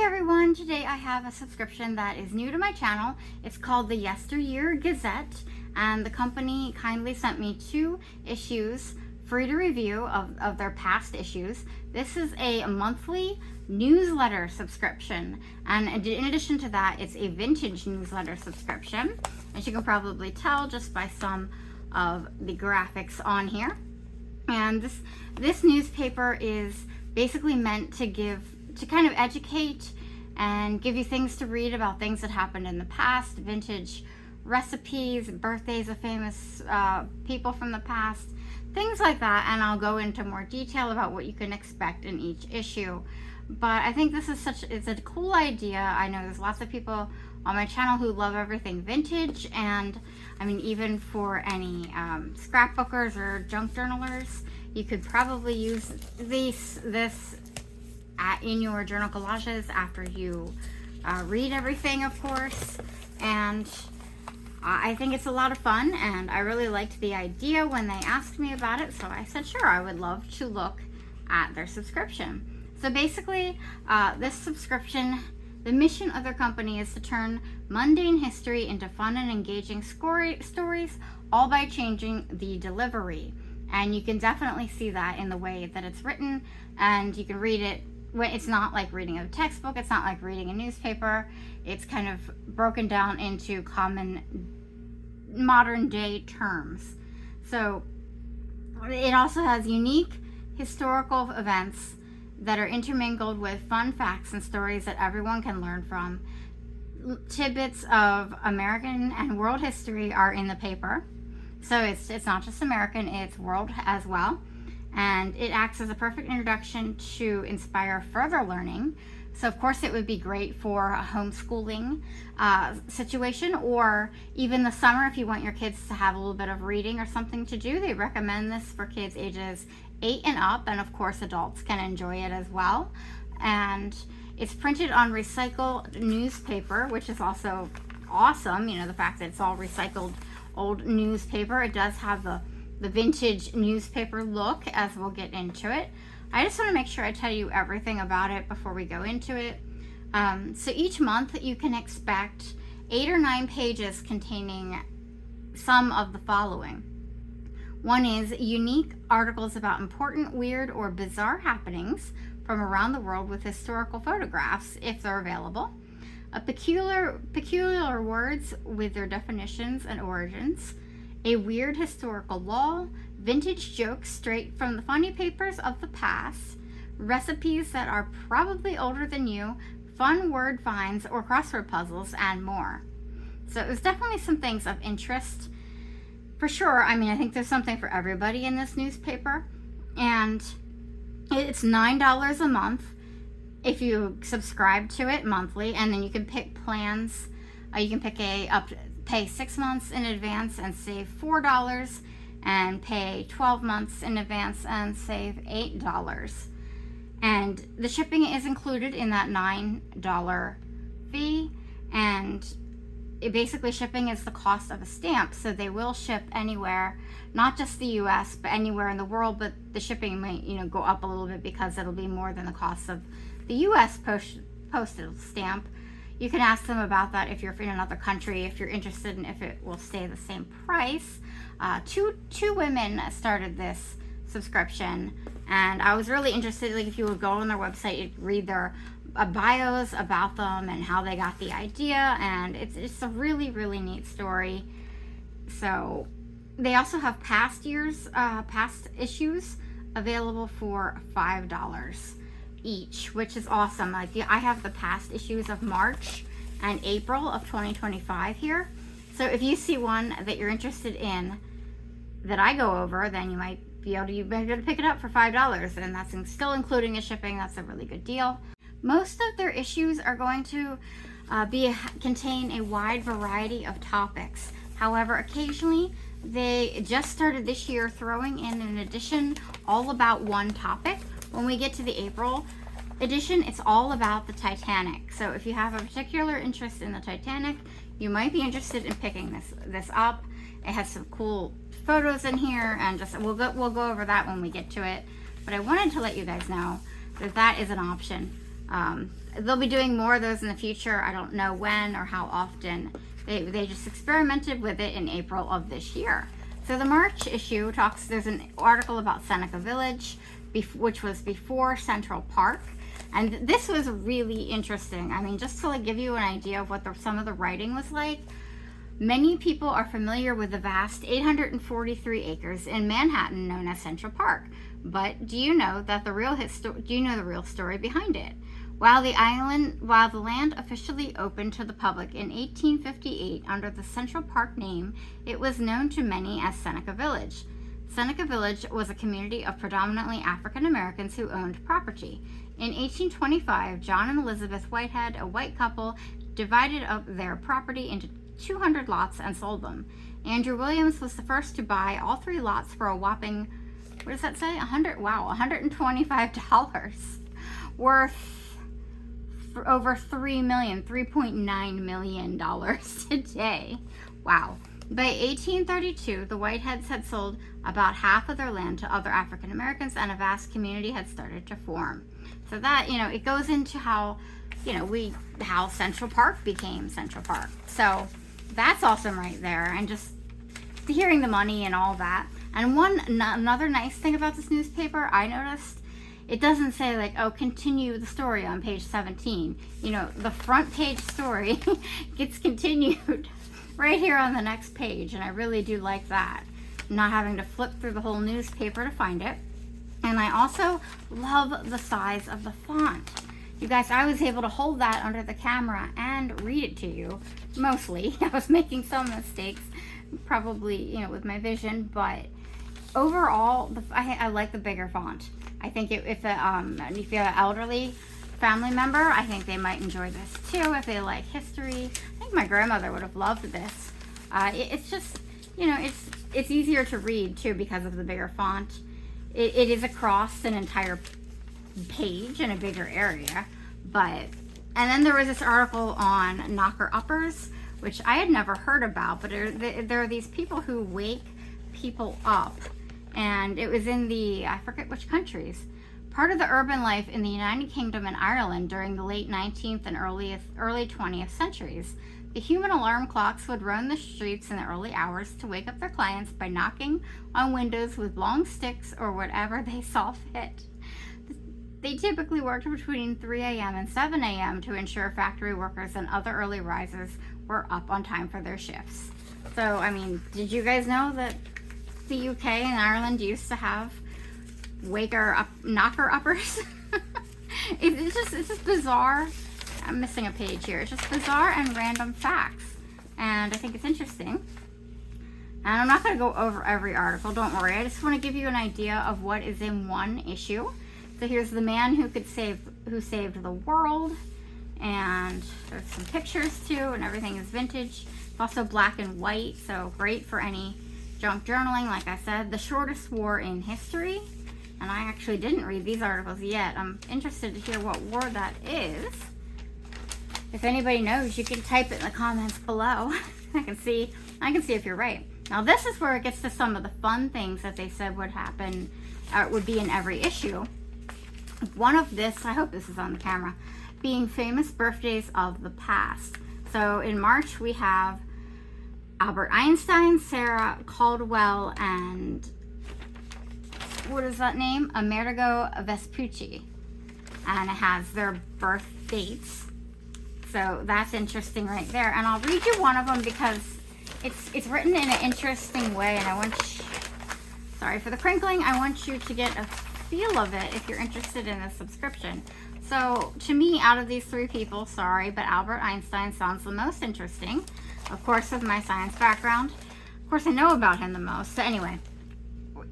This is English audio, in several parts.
everyone, today I have a subscription that is new to my channel. It's called the Yesteryear Gazette, and the company kindly sent me 2 issues free to review of their past issues. This is a monthly newsletter subscription, and in addition to that, it's a vintage newsletter subscription, as you can probably tell just by some of the graphics on here. And this newspaper is basically meant to kind of educate and give you things to read about things that happened in the past, vintage recipes, birthdays of famous people from the past, things like that. And I'll go into more detail about what you can expect in each issue. But I think this is it's a cool idea. I know there's lots of people on my channel who love everything vintage, and I mean, even for any scrapbookers or junk journalers, you could probably use this in your journal collages after you read everything, of course. And I think it's a lot of fun, and I really liked the idea when they asked me about it, so I said sure, I would love to look at their subscription. So basically, this subscription, the mission of their company is to turn mundane history into fun and engaging stories, all by changing the delivery. And you can definitely see that in the way that it's written, and you can read it. It's not like reading a textbook, it's not like reading a newspaper. It's kind of broken down into common modern day terms. So it also has unique historical events that are intermingled with fun facts and stories that everyone can learn from. Tidbits of American and world history are in the paper. So it's not just American, it's world as well. And it acts as a perfect introduction to inspire further learning. So of course it would be great for a homeschooling situation, or even the summer if you want your kids to have a little bit of reading or something to do. They recommend this for kids ages 8 and up, and of course adults can enjoy it as well. And it's printed on recycled newspaper, which is also awesome. You know, the fact that it's all recycled old newspaper. It does have the vintage newspaper look, as we'll get into it. I just want to make sure I tell you everything about it before we go into it. So each month you can expect 8 or 9 pages containing some of the following. One is unique articles about important, weird, or bizarre happenings from around the world with historical photographs, if they're available. Peculiar words with their definitions and origins. A weird historical law, vintage jokes straight from the funny papers of the past, recipes that are probably older than you, fun word finds or crossword puzzles, and more. So it was definitely some things of interest for sure. I mean, I think there's something for everybody in this newspaper, and it's $9 a month if you subscribe to it monthly, and then you can pick plans. You can pick pay 6 months in advance and save $4, and pay 12 months in advance and save $8. And the shipping is included in that $9 fee, and basically shipping is the cost of a stamp, so they will ship anywhere, not just the US, but anywhere in the world. But the shipping might, go up a little bit because it'll be more than the cost of the US postal stamp. You can ask them about that if you're in another country, if you're interested in if it will stay the same price. Two women started this subscription, and I was really interested. Like, if you would go on their website, you'd read their bios about them and how they got the idea, and it's a really, really neat story. So they also have past issues available for $5 each, which is awesome. Like, I have the past issues of March and April of 2025 here. So if you see one that you're interested in that I go over, then you might be able to pick it up for $5, and that's still including the shipping. That's a really good deal. Most of their issues are going to contain a wide variety of topics. However, occasionally they just started this year throwing in an edition all about one topic. When we get to the April edition, it's all about the Titanic. So if you have a particular interest in the Titanic, you might be interested in picking this up. It has some cool photos in here, and we'll go over that when we get to it. But I wanted to let you guys know that is an option. they'll be doing more of those in the future. I don't know when or how often. They just experimented with it in April of this year. So the March issue there's an article about Seneca Village, which was before Central Park. And this was really interesting. I mean, just to like give you an idea of what some of the writing was like. Many people are familiar with the vast 843 acres in Manhattan known as Central Park. But do you know that the real story behind it? While the land officially opened to the public in 1858 under the Central Park name, it was known to many as Seneca Village. Seneca Village was a community of predominantly African Americans who owned property. In 1825, John and Elizabeth Whitehead, a white couple, divided up their property into 200 lots and sold them. Andrew Williams was the first to buy all 3 lots for a whopping, what does that say? $125, worth over $3.9 million today. Wow. By 1832, the Whiteheads had sold about half of their land to other African Americans, and a vast community had started to form. So that, it goes into how, how Central Park became Central Park. So that's awesome right there. And just hearing the money and all that. And another nice thing about this newspaper, I noticed, it doesn't say like, oh, continue the story on page 17. The front page story gets continued right here on the next page. And I really do like that. Not having to flip through the whole newspaper to find it. And I also love the size of the font. You guys, I was able to hold that under the camera and read it to you, mostly. I was making some mistakes, probably, with my vision, but overall, I like the bigger font. I think if you're an elderly family member, I think they might enjoy this too, if they like history. I think my grandmother would have loved this. It's just, it's easier to read too because of the bigger font. It is across an entire page in a bigger area, and then there was this article on knocker-uppers, which I had never heard about, but there are these people who wake people up, and it was in I forget which countries, part of the urban life in the United Kingdom and Ireland during the late 19th and early 20th centuries. The human alarm clocks would roam the streets in the early hours to wake up their clients by knocking on windows with long sticks or whatever they saw fit. They typically worked between 3 a.m. and 7 a.m. to ensure factory workers and other early risers were up on time for their shifts. So, I mean, did you guys know that the UK and Ireland used to have knocker-uppers? It's just bizarre. I'm missing a page here. It's just bizarre and random facts. And I think it's interesting. And I'm not going to go over every article, don't worry. I just want to give you an idea of what is in one issue. So here's the man who saved the world. And there's some pictures too, and everything is vintage. It's also black and white, so great for any junk journaling, like I said. The shortest war in history. And I actually didn't read these articles yet. I'm interested to hear what war that is. If anybody knows, you can type it in the comments below. I can see if you're right. Now this is where it gets to some of the fun things that they said would happen, would be in every issue. One of this, I hope this is on the camera, being famous birthdays of the past. So in March we have Albert Einstein, Sarah Caldwell, and what is that name? Amerigo Vespucci. And it has their birth dates. So that's interesting right there. And I'll read you one of them because it's written in an interesting way. And sorry for the crinkling, I want you to get a feel of it if you're interested in a subscription. So to me, out of these 3 people, sorry, but Albert Einstein sounds the most interesting. Of course, with my science background. Of course, I know about him the most. So anyway,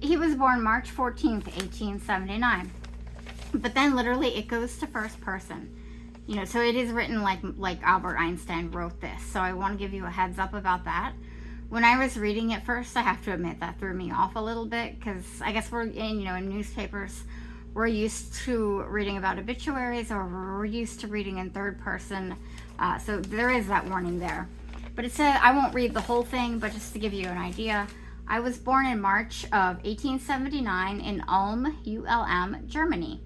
he was born March 14th, 1879. But then literally it goes to first person. So it is written like Albert Einstein wrote this. So I want to give you a heads up about that. When I was reading it first, I have to admit that threw me off a little bit because I guess we're in newspapers, we're used to reading about obituaries, or we're used to reading in third person. So there is that warning there. But it said, I won't read the whole thing, but just to give you an idea, I was born in March of 1879 in Ulm, ULM, Germany.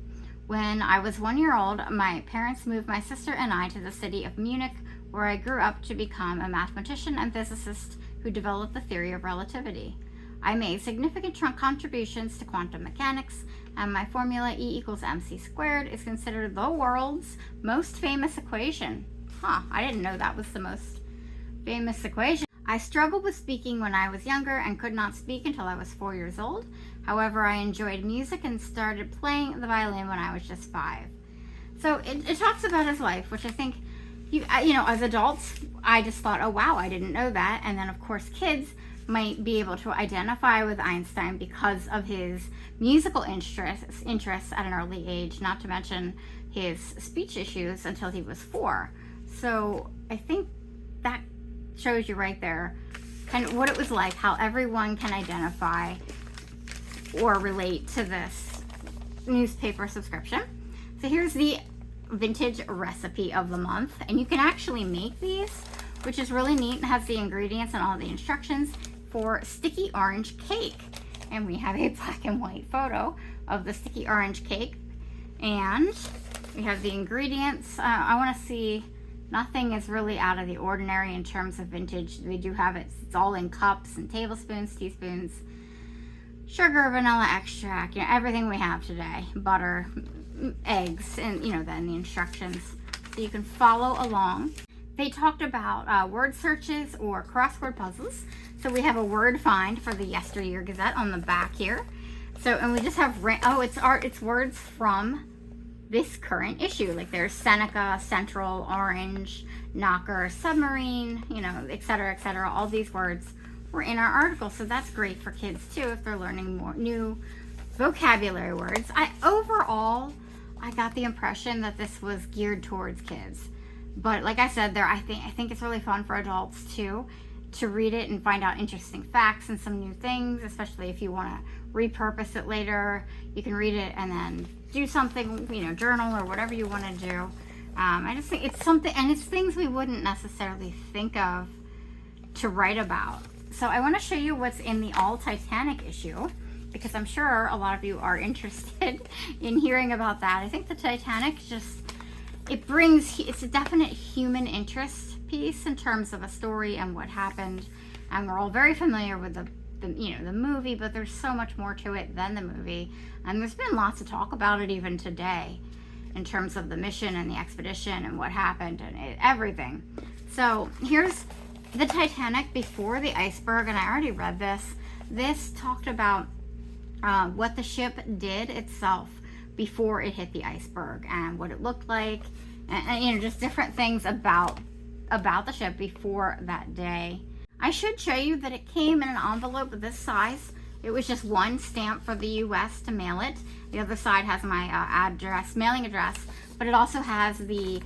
When I was 1 year old, my parents moved my sister and I to the city of Munich, where I grew up to become a mathematician and physicist who developed the theory of relativity. I made significant contributions to quantum mechanics, and my formula E equals mc squared is considered the world's most famous equation. I didn't know that was the most famous equation. I struggled with speaking when I was younger and could not speak until I was 4 years old. However, I enjoyed music and started playing the violin when I was just 5. So it talks about his life, which I think, as adults, I just thought, oh wow, I didn't know that. And then of course kids might be able to identify with Einstein because of his musical interests at an early age, not to mention his speech issues until he was 4. So I think that shows you right there kind of what it was like, how everyone can identify or relate to this newspaper subscription. So here's the vintage recipe of the month, and you can actually make these, which is really neat and has the ingredients and all the instructions for sticky orange cake. And we have a black and white photo of the sticky orange cake, and we have the ingredients. I want to see, nothing is really out of the ordinary in terms of vintage. We do have it, it's all in cups and tablespoons, teaspoons, sugar, vanilla extract, everything we have today, butter, eggs, and then the instructions, so you can follow along. They talked about word searches or crossword puzzles. So we have a word find for the Yesteryear Gazette on the back here. So, and we just have, it's words from this current issue. Like there's Seneca, Central, Orange, Knocker, Submarine, et cetera, all these words were in our article. So that's great for kids too if they're learning more new vocabulary words. Overall, I got the impression that this was geared towards kids. But like I said, I think it's really fun for adults too, to read it and find out interesting facts and some new things, especially if you want to repurpose it later. You can read it and then do something, journal or whatever you want to do. I just think it's something, and it's things we wouldn't necessarily think of to write about. So I want to show you what's in the all Titanic issue, because I'm sure a lot of you are interested in hearing about that. I think the Titanic it's a definite human interest piece in terms of a story and what happened, and we're all very familiar with the movie, but there's so much more to it than the movie, and there's been lots of talk about it even today in terms of the mission and the expedition and what happened and everything. So here's the Titanic before the iceberg, and I already read this talked about what the ship did itself before it hit the iceberg and what it looked like, and just different things about the ship before that day. I should show you that it came in an envelope of this size. It was just one stamp for the US to mail it. The other side has my mailing address, but it also has the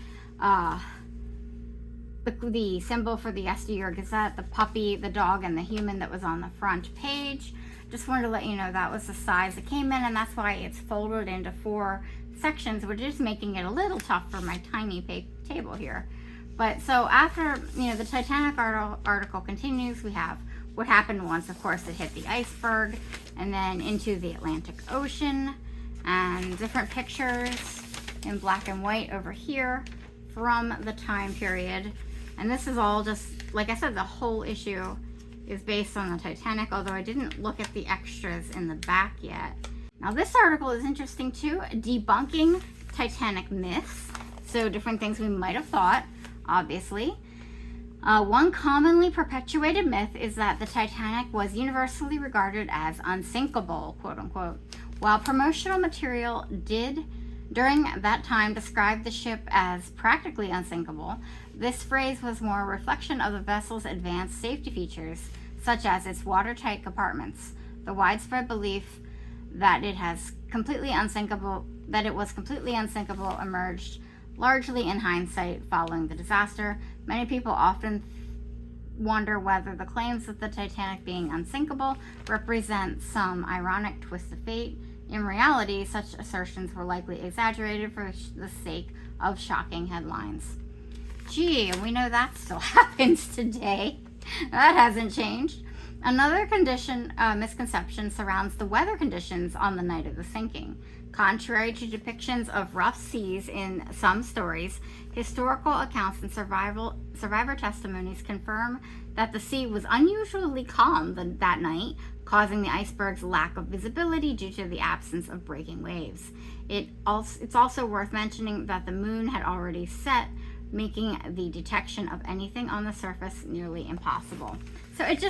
symbol for the Yesteryear Gazette, the puppy, the dog, and the human that was on the front page. Just wanted to let you know that was the size it came in, and that's why it's folded into 4 sections, which is making it a little tough for my tiny table here. But so after, the Titanic article continues, we have what happened once, of course, it hit the iceberg, and then into the Atlantic Ocean, and different pictures in black and white over here from the time period. And this is all just, like I said, the whole issue is based on the Titanic, although I didn't look at the extras in the back yet. Now this article is interesting too, debunking Titanic myths. So different things we might have thought, obviously. One commonly perpetuated myth is that the Titanic was universally regarded as unsinkable, quote unquote. While promotional material did during that time describe the ship as practically unsinkable, this phrase was more a reflection of the vessel's advanced safety features, such as its watertight compartments. The widespread belief that it was completely unsinkable emerged largely in hindsight following the disaster. Many people often wonder whether the claims of the Titanic being unsinkable represent some ironic twist of fate. In reality, such assertions were likely exaggerated for the sake of shocking headlines. Gee, we know that still happens today. That hasn't changed. Another misconception surrounds the weather conditions on the night of the sinking. Contrary to depictions of rough seas in some stories, historical accounts and survivor testimonies confirm that the sea was unusually calm that night, causing the iceberg's lack of visibility due to the absence of breaking waves. It's also worth mentioning that the moon had already set, making the detection of anything on the surface nearly impossible. So it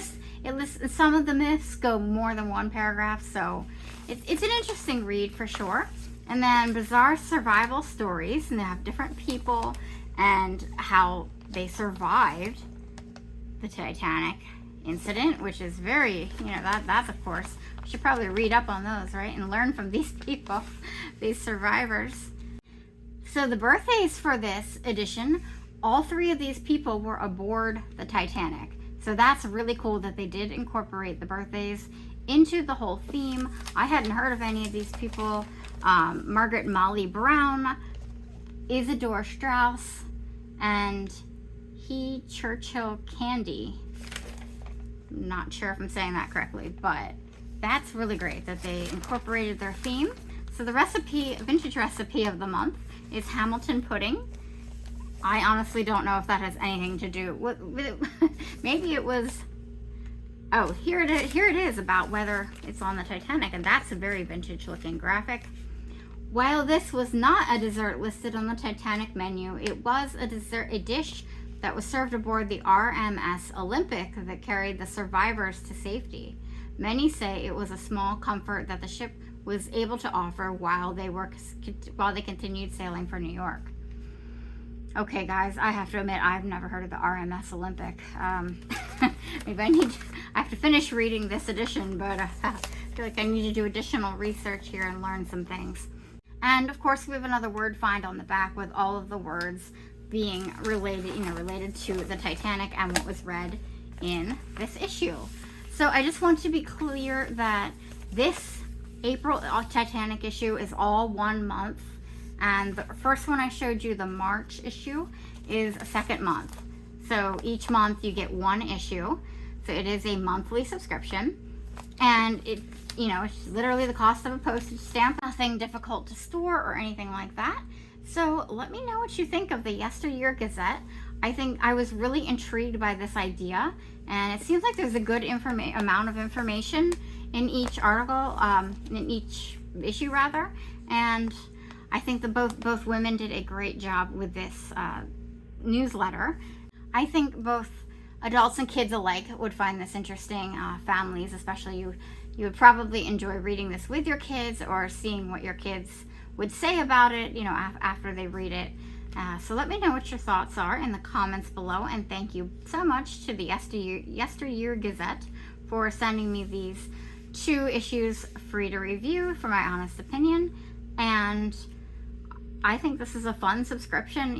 lists some of the myths go more than one paragraph, so it's an interesting read for sure. And then bizarre survival stories, and they have different people and how they survived the Titanic incident, which is very, that's of course, we should probably read up on those, right, and learn from these people, these survivors. So the birthdays for this edition, all 3 of these people were aboard the Titanic. So that's really cool that they did incorporate the birthdays into the whole theme. I hadn't heard of any of these people. Margaret Molly Brown, Isidore Strauss, and Churchill Candy. I'm not sure if I'm saying that correctly, but that's really great that they incorporated their theme. So the vintage recipe of the month is Hamilton pudding. I honestly don't know if that has anything to do with it. Maybe it was, oh, here it is about whether it's on the Titanic, and that's a very vintage looking graphic. While this was not a dessert listed on the Titanic menu, it was a dish that was served aboard the RMS Olympic that carried the survivors to safety. Many say it was a small comfort that the ship was able to offer while they continued sailing for New York. Okay, guys, I have to admit I've never heard of the RMS Olympic. Maybe I have to finish reading this edition, but I feel like I need to do additional research here and learn some things. And of course, we have another word find on the back with all of the words being related to the Titanic and what was read in this issue. So I just want to be clear that this April Titanic issue is all 1 month, and the first one I showed you, the March issue, is a second month. So each month you get 1 issue. So it is a monthly subscription, and it's literally the cost of a postage stamp. Nothing difficult to store or anything like that. So let me know what you think of the Yesteryear Gazette. I think I was really intrigued by this idea, and it seems like there's a good amount of information in each article, in each issue rather, and I think that both women did a great job with this newsletter. I think both adults and kids alike would find this interesting. Families especially, you would probably enjoy reading this with your kids or seeing what your kids would say about it, after they read it. So let me know what your thoughts are in the comments below, and thank you so much to the Yesteryear Gazette for sending me these 2 issues free to review for my honest opinion. And I think this is a fun subscription.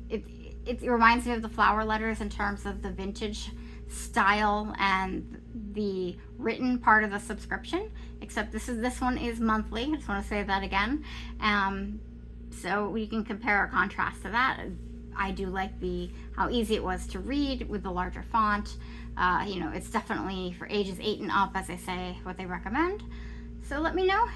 It reminds me of the flower letters in terms of the vintage style and the written part of the subscription, except this one is monthly. I just want to say that again. So we can compare or contrast to that. I do like how easy it was to read with the larger font. It's definitely for ages 8 and up, as I say, what they recommend. So let me know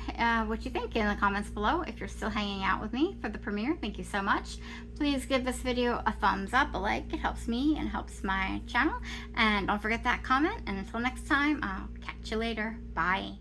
what you think in the comments below. If you're still hanging out with me for the premiere, thank you so much. Please give this video a thumbs up, a like. It helps me and helps my channel. And don't forget that comment. And until next time, I'll catch you later. Bye.